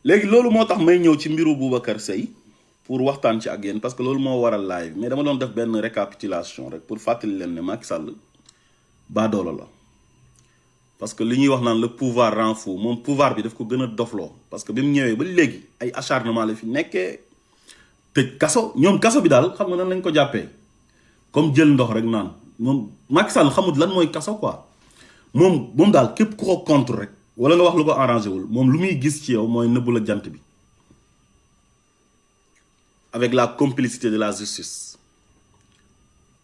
léegi loolu moo tax may ñëw ci mbiru Boubacar Seye pour waxtaan ci ak yéen parce que loolu moo waral live mais dama doon def benn récapitulation rek pour fàttali leen ne Macky Sall baadoolo la parce que li ñuy wax naan le pouvoir rend fou moom pouvoir bi daf ko gën a dofloo parce que bi mu ñëwee ba léegi ay acharnement la fi nekkee tëj kaso ñoom kaso bi daal xam nga nan lañ ko jàppee comme jël ndox rek naan moom Macky Sall xamut lan mooy kaso quoi moom daal képp ku ko contre rek wala nga wax lu ko arrangé wul moom lu muy gis ci yow mooy nëbbu la jant bi avec la complicité de la justice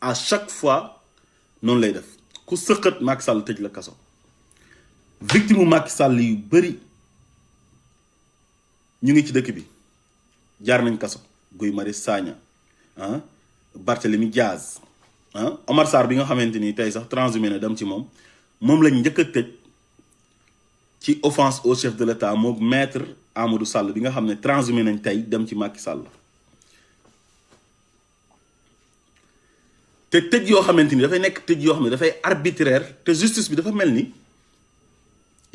à chaque fois noonu lay def ku sëqat Macky Sall tëj la kaso victime Macky Sall yu bëri ñu ngi ci dëkk bi jaar nañ kaso Guy Marius Sagna Barthélémy Diaz Omar Sarr bi nga xamante ni tey sax transhumé na dem ci moom lañ njëkk a tëj ci offense au chef de l'État moom maître Amadou Sall bi nga xam ne transhumé nañ tey dem ci Macky Sall te tëj yoo xamante ni dafay nekk tëj yoo xam ne dafay arbitraire te justice bi dafa mel ni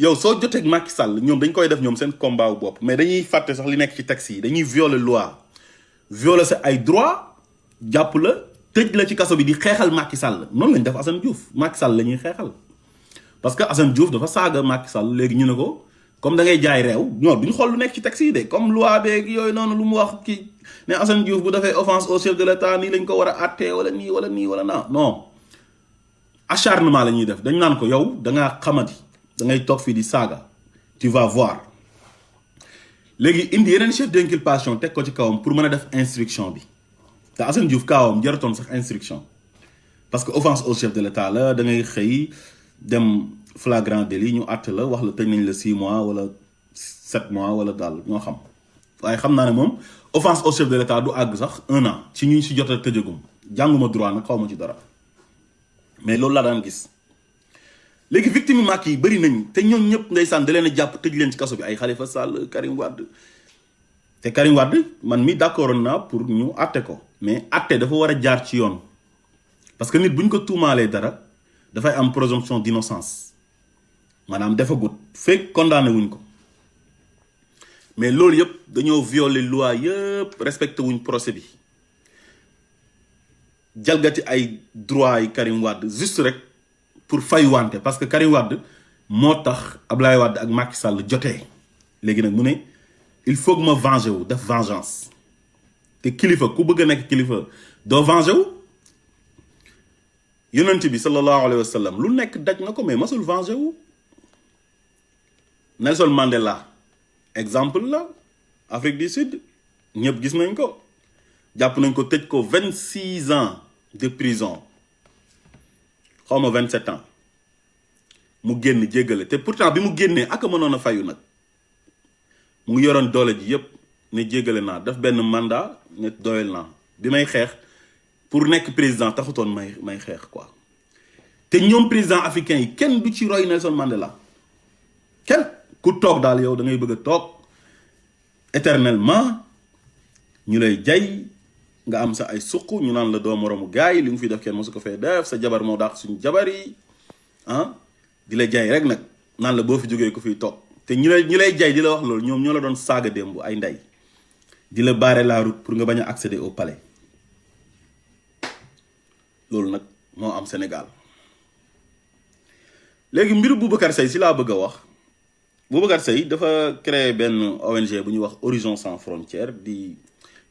yow soo jotee ak Macky Sall ñoom dañ koy def ñoom seen combat wu bopp mais dañuy fàtte sax li nekk ci texte yi dañuy violer loi violer sa ay droit jàpp la tëj la ci kaso bi di xeexal Macky Sall noonu lañ def Assane Diouf Macky Sall la ñuy xeexal parce que Assane Diouf dafa saaga Macky Sall léegi ñu ne ko comme da ngay jaay réew ñoo duñ xool lu nekk ci texte yi de comme loi beeg yooyu noonu lu mu wax kii ne Assane Diouf bu defee offense au chef de l'État nii lañ ko war a àttee wala nii wala nii wala naa non acharnement la ñuy def dañ naan ko yow da ngaa xamati da ngay toog fii di saaga tu vas voir léegi indi yeneen chef d'inculpation teg ko ci kawam pour mën a def instruction bi te Assane Diouf kaawam jaratoon sax instruction parce que offense au chef de l'État la da ngay xëy dem flagrant délit ñu àtte la wax la tëj nañ la 6 mois wala 7 mois wala daal ñoo xam waaye xam naa ne moom offense au chef de l'État du àgg sax 1 an ci ñu si jot a tëjagum jànguma droit nag xaw ma ci dara mais loolu laa daan gis léegi victime Macky yi bëri nañ te ñoom ñëpp ndeysaan da leen a jàpp tëj leen ci kaso bi ay Khalifa Sall Karim Wade te Karim Wade man mi d'accord naa pour ñu àtte ko mais àtte dafa war a jaar ci yoon parce que nit bu ñu ko tuumaalee dara dafay am présomption d'innocence maanaam defagut fekk condamné wuñ ko mais loolu yëpp dañoo violer loi yëpp respecté wuñ procès bi jalgati ay droit yi Karim Wade juste rek pour fay wante parce que Karim Wade moo tax Ablaye Wade ak Macky Sall jotee léegi nag mu ne il faut que ma venger wu def vengeance te kilifa ku bëgg a nekk kilifa doo venger wu yonent bi sallallahu alayhi wa sallam lu nekk daj na ko mais masul venger wu Nelson Mandela exemple la Afrique du Sud ñëpp gis nañ ko jàpp nañ ko tëj ko 26 ans de prison xaw ma 27 ans mu génn jéggale te pourtant bi mu génnee ak mënoon a fayu nag mu ngi yoroon doole ji yëpp ne jéggale naa def benn mandat ne doyal naa bi may xeex pour nekk président taxutoon may xeex quoi te ñoom président africain yi kenn du ci roy Nelson Mandela kenn ku toog daal yow da ngay bëgg a toog éternellement ñu lay jay nga am sa ay suq ñu naan la doo moromu gars yi li mu fi def kenn mosu ko fee def sa jabar moo daax suñu jabar yi di la jay rek nag naan la boo fi jógee ko fiy toog te ñi lay jay di la wax loolu ñoom ñoo la doon saaga démb ay ndey di la barrer la route pour nga bañ a accéder au palais loolu nag moo am Sénégal léegi mbiru Boubacar Seye si laa bëgg a wax Boubacar Seye dafa créer benn ONG bu ñuy wax Horizon Sans Frontières di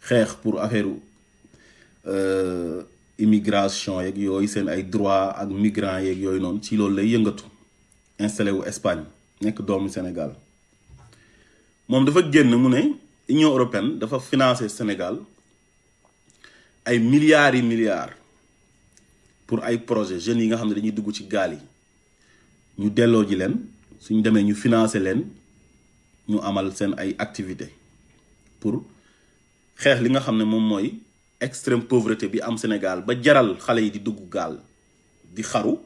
xeex pour affaire immigration yeeg yooyu seen ay droit ak migrants yeeg yooyu noonu ci loolu lay yëngatu installé wu Espagne nekk doomu Sénégal moom dafa génn mu ne Union européenne dafa financer Sénégal ay milliards yi milliards pour ay projet jeunes yi nga xam ne dañuy dugg ci gaal yi ñu delloo ji leen suñ demee ñu financer leen ñu amal seen ay activité pour xeex li nga xam ne moom mooy extrême pauvreté bi am Sénégal ba jaral xale yi di dugg gaal di xaru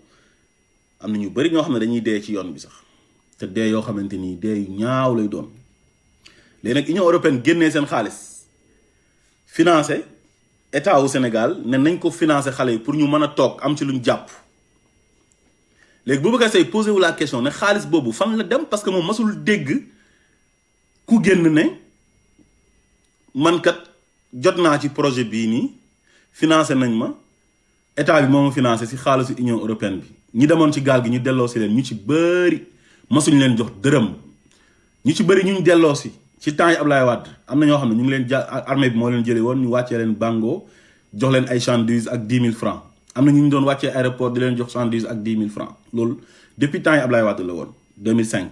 am na ñu bari ñoo xam ne dañuy dee ci yoon bi sax te dee yoo xamante ni dee yu ñaaw lay doon léegi nag Union européenne génnee seen xaalis financé état wu Sénégal ne nañ ko financé xale yi pour ñu mën a toog am ci luñ jàpp léegi Boubacar Seye posé wu la question ne xaalis boobu fan la dem parce que moom masul dégg ku génn ne man kat jot naa ci projet bii nii financé nañ ma état bi moo ma financé si xaalisu Union européenne bi ñi demoon ci gaal gi ñu delloo si leen ñu ci bëri masuñ leen jox dërëm ñu ci bëri ñu delloo si ci temps yi Ablaye Wade am na ñoo xam ne ñu ngi leen armée bi moo leen jëlee woon ñu wàccee leen Bango jox leen ay chandise ak 10 000 francs am na ñu doon wàccee aéroport di leen jox chandise ak 10 000 francs loolu depuis temps yi Ablaye Wade la woon 2005.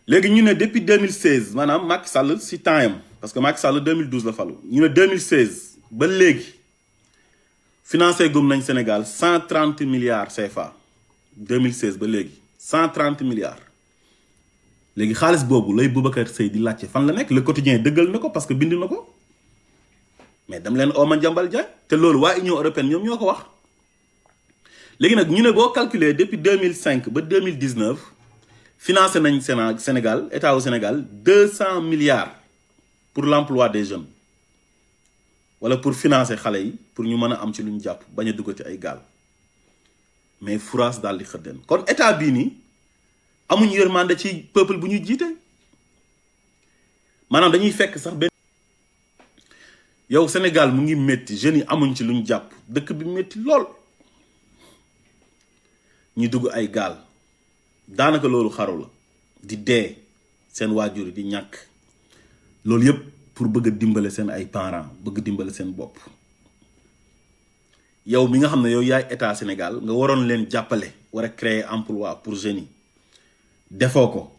léegi ñu ne depuis 2016 maanaam Macky Sall si temps yam parce que Macky Sall 2012 la falu ñu ne 2016 ba léegi financé gum nañ Sénégal 130 milliards CFA 2016 ba léegi 130 milliards. léegi xaalis boobu lay Boubacar Seye di laajte fan la nekk le quotidien dëggal na ko parce que bind na ko mais dam leen oo Madiambal Diagne te loolu waa Union européenne ñoom ñoo ko wax. léegi nag ñu ne boo calculer depuis 2005 ba 2019 financé nañ Sénégal état au Sénégal 200 milliards pour l'emploi des jeunes wala pour financer xale yi pour ñu mën a am ci lu ñu jàpp bañ a dugg ci ay gaal mais France daal di xëddeen kon état bii nii amuñu yërmande ci peuple bu ñu jiite maanaam dañuy fekk sax benn yow Sénégal mu ngi métti jeunes yi amuñ ci lu ñu jàpp dëkk bi métti lool ñu dugg ay gaal daanaka loolu xaru la di dee seen waajur yi di ñàkk loolu yëpp pour bëgg a dimbale seen ay parents bëgg dimbale seen bopp yow mi nga xam ne yow yaay état Sénégal nga waroon leen jàppale war a créer emploi pour jeunes yi defoo ko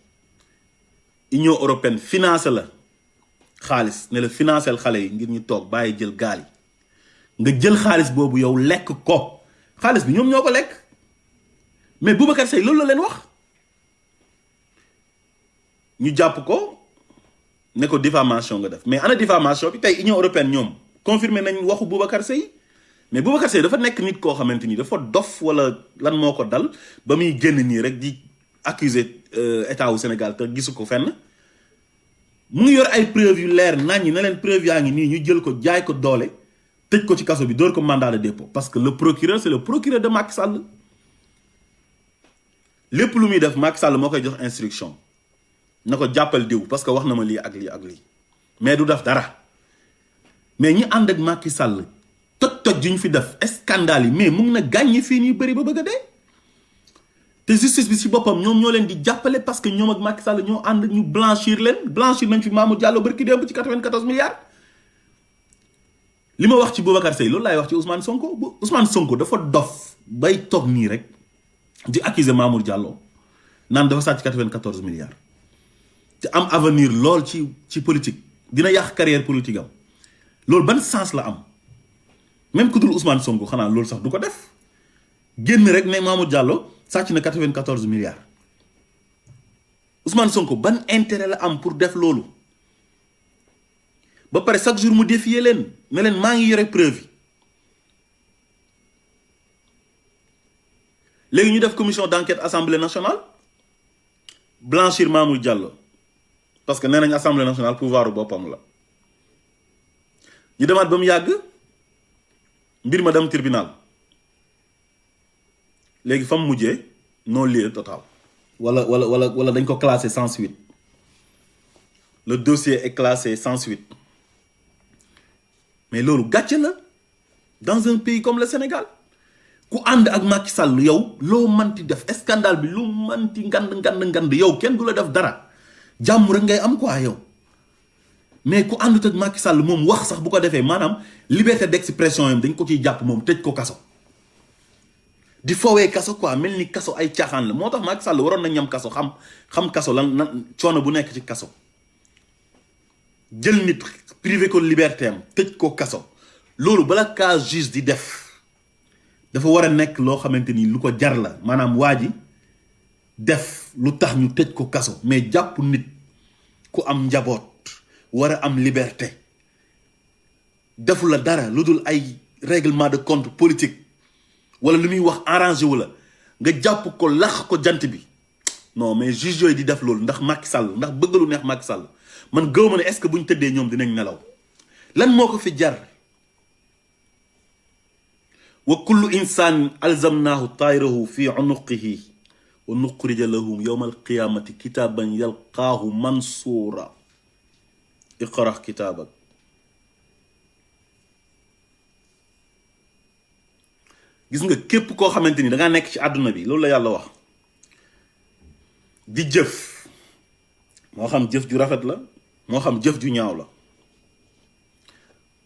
Union européenne financé la xaalis ne la financel xale yi ngir ñu toog bàyyi jël gaal yi nga jël xaalis boobu yow lekk ko xaalis bi ñoom ñoo ko lekk mais Boubacar Seye loolu la leen wax ñu jàpp ko ne ko diffamation nga def mais ana diffamation bi tey Union européenne ñoom confirmé nañ waxu Boubacar Seye mais Boubacar Seye dafa nekk nit koo xamante ni dafa dof wala lan moo ko dal ba muy génn nii rek di accuser état wu Sénégal te gisu ko fenn mu ngi yor ay preuve yu leer nañ ñi ne leen preuve yaa ngi nii ñu jël ko jaay ko doole tëj ko ci kaso bi door ko mandat de dépôt parce que le procureur c'est le procureur de Macky Sall lépp lu muy def Macky Sall moo koy jox instruction na ko jàppal diw parce que wax na ma lii ak lii ak lii mais du def dara mais ñi ànd ak Macky Sall toj yu ñu fi def scandale yi mais mu ngi na gàññi fii nii bëri ba bëgg a dee te justice bi si boppam ñoom ñoo leen di jàppale parce que ñoom ak Macky Sall ñoo ànd ñu blanchir nañ fi Mamour Diallo barki démb ci 94 milliards. li ma wax ci Boubacar Seye loolu laay wax ci Ousmane Sonko Ousmane Sonko dafa dof bay toog nii rek di accuser Mamour Diallo naan dafa sàcc 94 milliards. te am avenir lool ci politique dina yàq carrière politique am loolu ban sens la am même ku dul Ousmane Sonko xanaa loolu sax du ko def génn rek ne Mamour Diallo sàcc na 94 milliards Ousmane Sonko ban intérêt la am pour def loolu ba pare chaque jour mu défier leen ne leen maa ngi yore preuve yi léegi ñu def commission d'enquête assemblée nationale blanchir Mamour Diallo parce que nee nañ assemblée nationale pouvoir boppam la ñu demaat ba mu yàgg mbir ma dem tribunal léegi fa mu mujjee non lieu total wala dañ ko classé sans suite le dossier est classé sans suite mais loolu gàcce la dans un pays comme le Sénégal ku ànd ak Macky Sall yow loo manti def scandale bi lu manti ngand yow kenn du la def dara jàmm rek ngay am quoi yow mais ku àndut ak Macky Sall moom wax sax bu ko defee maanaam liberté d'expression yam dañ ko ciy jàpp moom tëj ko kaso di foowee kaso quoi mel ni kaso ay caaxaan la moo tax Macky Sall waroon na ñam kaso xam kaso lan coono bu nekk ci kaso jël nit privé ko liberté am tëj ko kaso loolu bala kaa juge di def dafa war a nekk loo xamante ni lu ko jar la maanaam waa ji def lu tax ñu tëj ko kaso mais jàpp nit ku am njaboot war a am liberté defu la dara lu dul ay règlement de compte politique wala lu muy wax arrangé wu la nga jàpp ko lax ko jant bi non mais juge yooyu di def loolu ndax Macky Sall ndax bëgg lu neex Macky Sall man gëw ma ne est-ce que bu ñu tëddee ñoom dinañ nelaw lan moo ko fi jar wa kullu insaan alzamnaahu taayirahu fi unuqihi wa nuxrija lahum yawma alqiyamati kitaban yalqaahu mansuura iqra kitaabak. gis nga képp koo xamante ni da ngaa nekk ci àdduna bi loolu la yàlla wax di jëf moo xam jëf ju rafet la moo xam jëf ju ñaaw la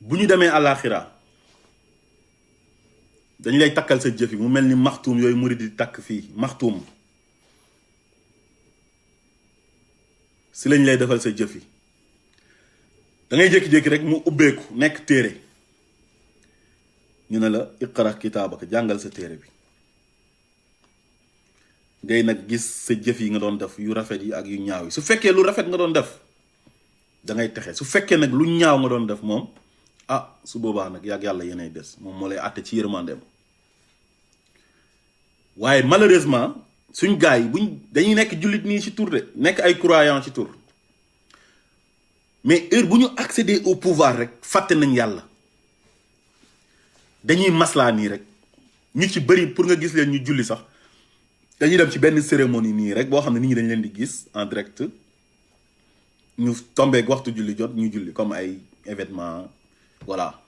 bu ñu demee àllaaxira dañ lay takkal sa jëf yi mu mel ni maxtuum yooyu murid di takk fii maxtuum si lañ lay defal sa jëf yi da ngay jékki-jékki rek mu ubbeeku nekk téere ñu ne la iqra kitaabaka jàngal sa téere bi ngay nag gis sa jëf yi nga doon def yu rafet yi ak yu ñaaw yi su fekkee lu rafet nga doon def da ngay texe su fekkee nag lu ñaaw nga doon def moom su boobaa nag yàgg yàlla yenay des moom moo lay àtte ci yërmandeem. waaye malheureusement suñ gars yi dañuy nekk jullit nii ci tur de nekk ay croyants ci tur mais heure bu ñu accéder au pouvoir rek fàtte nañ yàlla dañuy maslaa nii rek ñu ci bëri pour nga gis leen ñu julli sax dañuy dem ci benn cérémonie nii rek boo xam ne nit ñi dañ leen di gis en direct ñu tombeek waxtu julli jot ñu julli comme ay événement voilà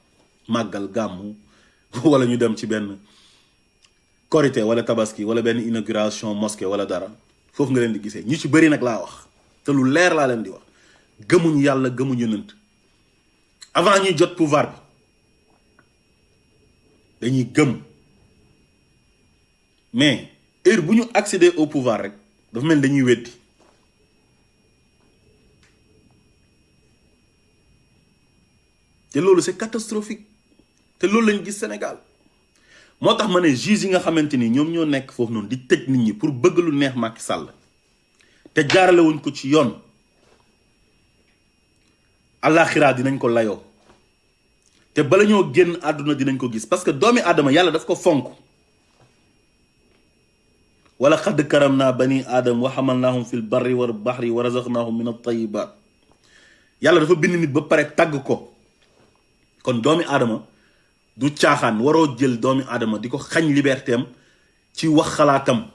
màggal gàmmu wala ñu dem ci benn korité wala tabaski wala benn inauguration mosquée wala dara foofu nga leen di gisee ñu ci bëri nag laa wax te lu leer laa leen di wax gëmuñ yàlla gëmuñ yonent avant ñuy jot pouvoir bi dañuy gëm mais heure bu ñu accéder au pouvoir rek dafa mel dañuy weddi te loolu c'est catastrophique te loolu lañ gis Sénégal moo tax ma ne juge yi nga xamante ni ñoom ñoo nekk foofu noonu di tëj nit ñi pour bëgg lu neex Macky Sall te jaarale wuñ ko ci yoon àllaaxira dinañ ko layoo te bala ñoo génn àdduna dinañ ko gis parce que doomi aadama yàlla daf ko fonk wala xadd karam naa bani aadam wa xamalnaahum fil barri wal baxri wa razaqnaahum min at-tayyibaat yàlla dafa bind nit ba pare tàgg ko kon doomi aadama du caaxaan waroo jël doomi aadama di ko xañ liberté am ci wax xalaatam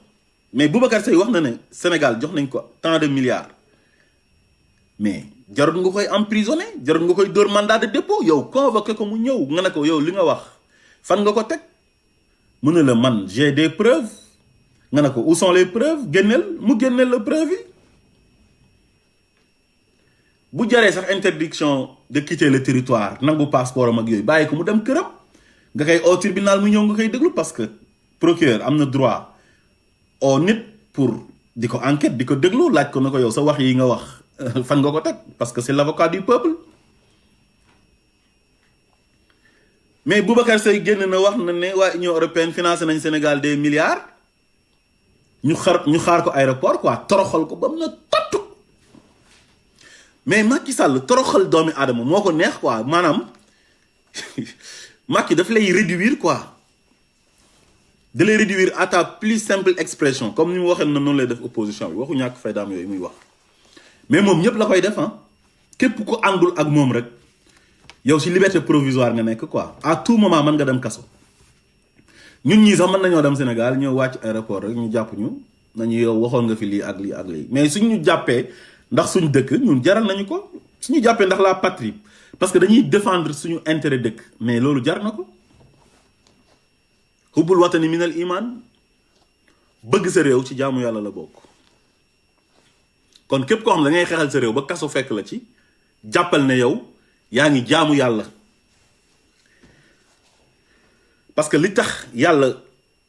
mais Boubacar Seye wax na ne Sénégal jox nañ ko tant de milliards mais jarul nga koy emprisonné jarul nga koy dóor mandat de dépôt yow convoqué ko mu ñëw nga ne ko yow li nga wax fan nga ko teg mu ne la man j'ai des preuves nga ne ko où sont les preuves génneel mu génneel la preuve yi bu jaree sax interdiction de quitter le territoire nangu passeport am ak yooyu bàyyi ko mu dem këram nga koy au tribunal mu ñëw nga koy déglu parce que procureur am na droit au nit pour di ko enquête di ko déglu laaj ko na ko yow sa wax yi nga wax fan nga ko teg parce que c'est l'avocat du peuple mais Boubacar Seye génn na wax na ne waa Union européenne financé nañ Sénégal des milliards ñu xaar ko aéroport quoi toroxal ko ba mu na tottu mais Macky Sall toroxal doomi aadama moo ko neex quoi maanaam Macky daf lay réduire quoi da lay réduire à ta plus simple expression comme ni mu waxee na noonu lay def opposition bi waxu ñàkk faydaam yooyu muy wax mais moom ñëpp la koy def képp ku àndul ak moom rek yow ci liberté provisoire nga nekk quoi à tout moment mën nga dem kaso ñun ñii sax mën nañoo dem Sénégal ñoo wàcc aéroport rek ñu jàpp ñu nañu yow waxoon nga fi lii ak lii ak lii mais suñu jàppee ndax suñu dëkk ñun jaral nañu ko suñu jàppee ndax la patrie parce que dañuy défendre suñu intérêt dëkk mais loolu jar na ko hubbul watani minal iman bëgg sa réew ci jaamu yàlla la bokk kon képp koo xam da ngay xeexal sa réew ba kaso fekk la ci jàppal ne yow yaa ngi jaamu yàlla parce que li tax yàlla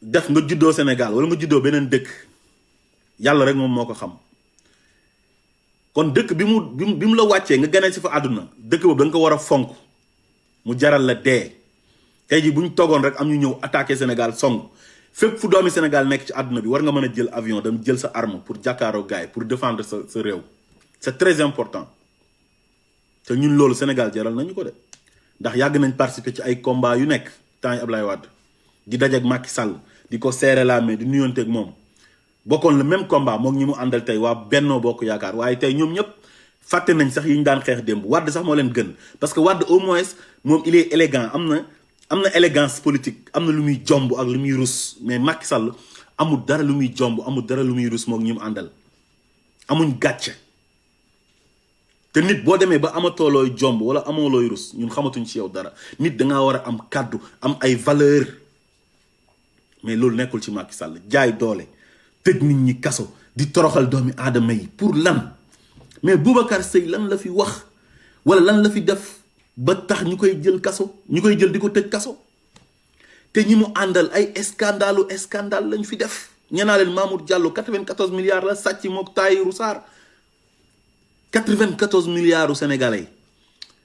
def nga juddoo Sénégal wala nga juddoo beneen dëkk yàlla rek moom moo ko xam kon dëkk bi mu la wàccee nga ganee si fa àdduna dëkk boobu da nga ko war a fonk mu jaral la dee tey ji bu ñu toogoon rek am ñu ñëw attaqué Sénégal song fépp fu doomi Sénégal nekk ci àdduna bi war nga mën a jël avion dem jël sa arme pour jàkkaaroo gars yi pour défendre sa réew c'est très important te ñun loolu Sénégal jaral nañu ko de ndax yàgg nañ participer ci ay combat yu nekk temps yi Ablaye Wade di dajeek Macky Sall di ko serrer la main di nuyonteeg moom bokkoon le même combat moom ñi mu àndal tey waa Bennoo Bokk Yaakaar waaye tey ñoom ñëpp fàtte nañ sax yi ñu daan xeex démb Wade sax moo leen gën parce que Wade au moins moom il est élégant am na élégance politique am na lu muy jomb ak lu muy rus mais Macky Sall amul dara lu muy jomb amul dara lu muy rus moog ñi mu àndal amuñ gàcce te nit boo demee ba amatoo looy jomb wala amoo looy rus ñun xamatuñ ci yow dara nit dangaa war a am kàddu am ay valeur mais loolu nekkul ci Macky Sall jaay doole tëj nit ñi kaso di toroxal doomi aadama yi pour lan mais Boubacar Seye lan la fi wax wala lan la fi def ba tax ñu koy jël kaso ñu koy jël di ko tëj kaso te ñi mu àndal ay scandale lañ fi def ñenaa leen Mamour Diallo 94 milliards la sàcc mook Tahirou Sarr 94 milliards u sénégalais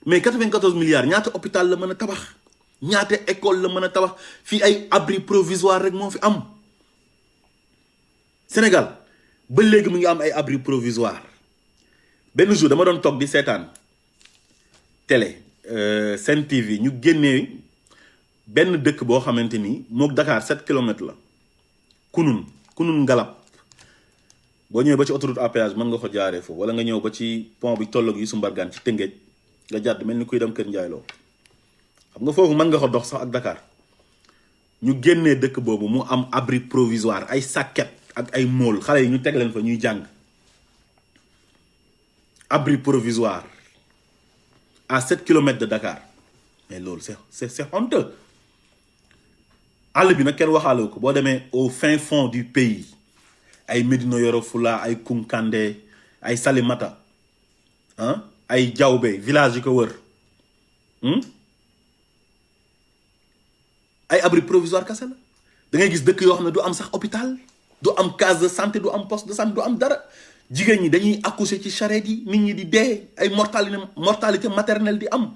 mais 94 milliards ñaata hôpital la mën a tabax ñaata école la mën a tabax fii ay abri provisoire rek moo fi am Sénégal ba léegi mu ngi am ay abri provisoire benn jour dama doon toog di seetaan télé Sen TV ñu génnee benn dëkk boo xamante ni mook Dakar 7 kilomètres la kunun ngalab boo ñëwee ba ci autoroute à péage mën nga ko jaaree foofu wala nga ñëw ba ci pont bi tolloog Youssou Mbargane ci Tëngéej nga jàdd mel ni kuy dem Kër Njaayloo xam nga foofu mën nga ko dox sax ak Dakar ñu génnee dëkk boobu mu am abri provisoire ay sàkket ak ay mool xale yi ñu teg leen fa ñuy jàng abri provisoire à 7 kilomètres de Dakar mais loolu c'est honteux àll bi nag kenn waxaale ko boo demee au fin fond du pays ay Médina Yoro Fula ay Kunkandé ay Salimata ay Diaobé village yi ko wër ay abri provisoire kese la da ngay gis dëkk yoo xam ne du am sax hôpital du am case de santé du am poste de santé du am dara jigéen ñi dañuy accoucher ci charrette yi nit ñi di dee ay mortalité maternelle di am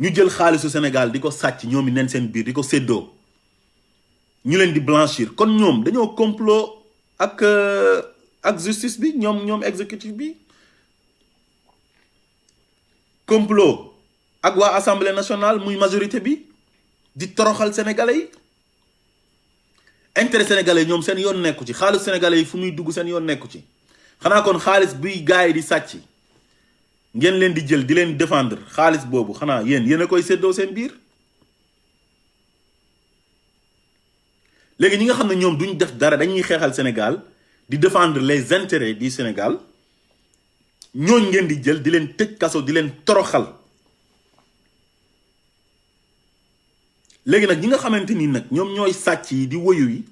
ñu jël xaalisu Sénégal di ko sàcc ñoom i neen seen biir di ko séddoo ñu leen di blanchir kon ñoom dañoo complot ak justice bi ñoom exécutif bi complot ak waa assemblée nationale muy majorité bi di toroxal sénégalais yi intérêt sénégalais yi ñoom seen yoon nekku ci xaalis sénégalais yi fu muy dugg seen yoon nekku ci xanaa kon xaalis buy gars yi di sàcc ngeen leen di jël di leen défendre xaalis boobu xanaa yéen a koy séddoo seen biir léegi ñi nga xam ne ñoom duñ def dara dañuy xeexal Sénégal di défendre les intérêts du Sénégal ñooñ ngeen di jël di leen tëj kaso di leen toroxal léegi nag ñi nga xamante ni nag ñoom ñooy sàcc yi di woyu yi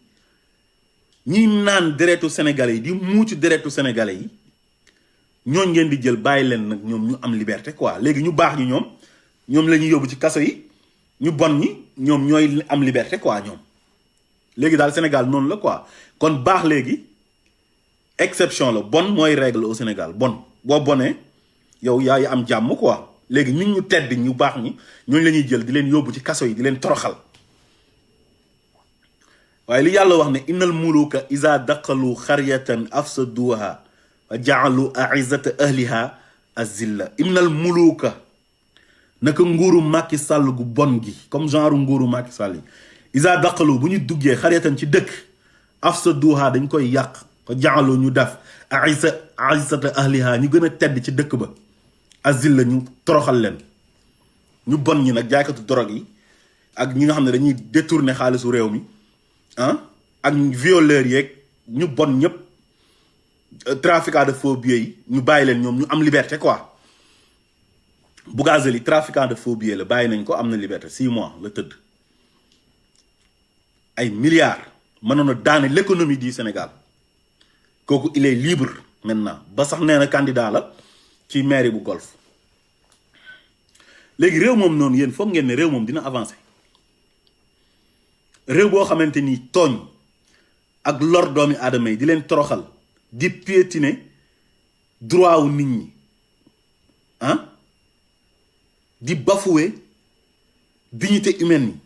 ñiy naan deretu sénégalais yi di muucu deretu sénégalais yi ñooñ ngeen di jël bàyyi leen nag ñoom ñu am liberté quoi léegi ñu baax ñi ñoom la ñuy yóbbu ci kaso yi ñu bon ñi ñoom ñooy am liberté quoi ñoom léegi daal Sénégal noonu la quoi kon baax léegi exception la bon mooy règle au Sénégal bon boo bonee yow yaay am jàmm quoi léegi nit ñu tedd ñu baax ñi ñooñu la ñuy jël di leen yóbbu ci kaso yi di leen toroxal waaye li yàlla wax ne innal muluka iza daqalu xaryatan afsaduha wa jaalu aizata ahliha azilla innal muluka naka nguuru Macky Sall gu bon gi comme genre nguuru Macky Sall yi iza daqalu bu ñu duggee xaryatan ci dëkk afsaduha dañ koy yàq wa jaalu ñu def aizata ahliha ñu gën a tedd ci dëkk ba azilla ñu toroxal leen ñu bon ñi nag jaaykatu drogue yi ak ñi nga xam ne dañuy détourner xaalisu réew mi ak violeurs yeeg ñu bon ñëpp trafiquant de faux billets yi ñu bàyyi leen ñoom ñu am liberté quoi Bougazelli trafiquant de faux billets la bàyyi nañ ko am na liberté 6 mois la tëdd ay milliards mënoon a daane l'économie du Sénégal kooku il est libre maintenant ba sax nee na candidat la ci mairie bu Golf léegi réew moom noonu yéen foog ngeen ne réew moom dina avancer réew boo xamante ni tooñ ak lor doomi aadama yi di leen toroxal di piétiner droit wu nit ñi di bafouer dignité humaine yi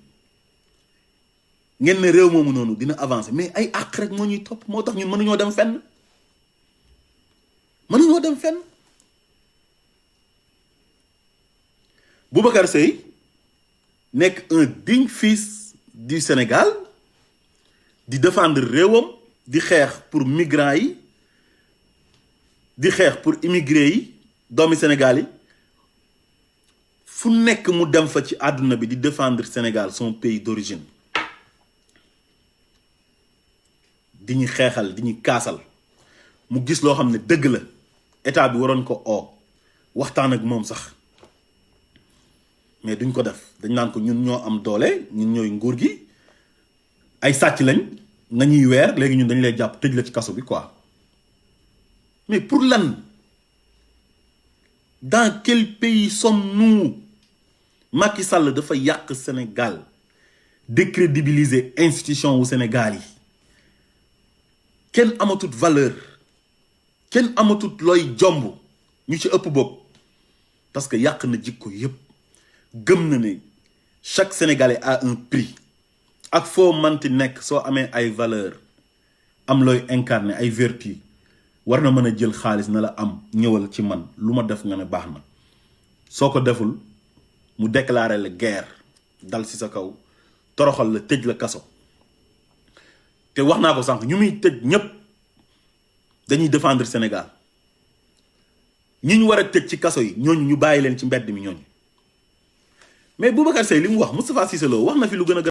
ngeen ne réew moomu noonu dina avancer mais ay àq rek moo ñuy topp moo tax ñun mënuñoo dem fenn Boubacar Seye nekk un digne fils du Sénégal di défendre réewam di xeex pour migrants yi di xeex pour immigrés yi doomi Sénégal yi fu nekk mu dem fa ci àdduna bi di défendre Sénégal son pays d'origine di ñu xeexal di ñu kaasal mu gis loo xam ne dëgg la état bi waroon ko waxtaan ak moom sax mais duñ ko def dañ naan ko ñun ñoo am doole ñun ñooy nguur gi ay sàcc lañ nañuy weer léegi ñun dañ lay jàpp tëj la ci kaso bi quoi mais pour lan dans quel pays sommes-nous? Macky Sall dafa yàq Sénégal décrédibiliser institution wu Sénégal yi kenn amatut valeur kenn amatut looy jomb ñu ci ëpp bopp parce que yàq na jikko yépp gëm na ne chaque Sénégalais a un prix ak foo manti nekk soo amee ay valeur am looy incarner ay vertu war na mën a jël xaalis na la am ñëwal ci man lu ma def nga ne baax na soo ko deful mu déclarer la guerre dal ci sa kaw toroxal la tëj la kaso te wax naa ko sànq ñu muy tëj ñépp dañuy défendre Sénégal ñi ñu war a tëj ci kaso yi ñooñu ñu bàyyi leen ci mbedd mi ñooñu mais Boubacar Seye li mu wax Moustapha Cissé Lo wax na fi lu gën a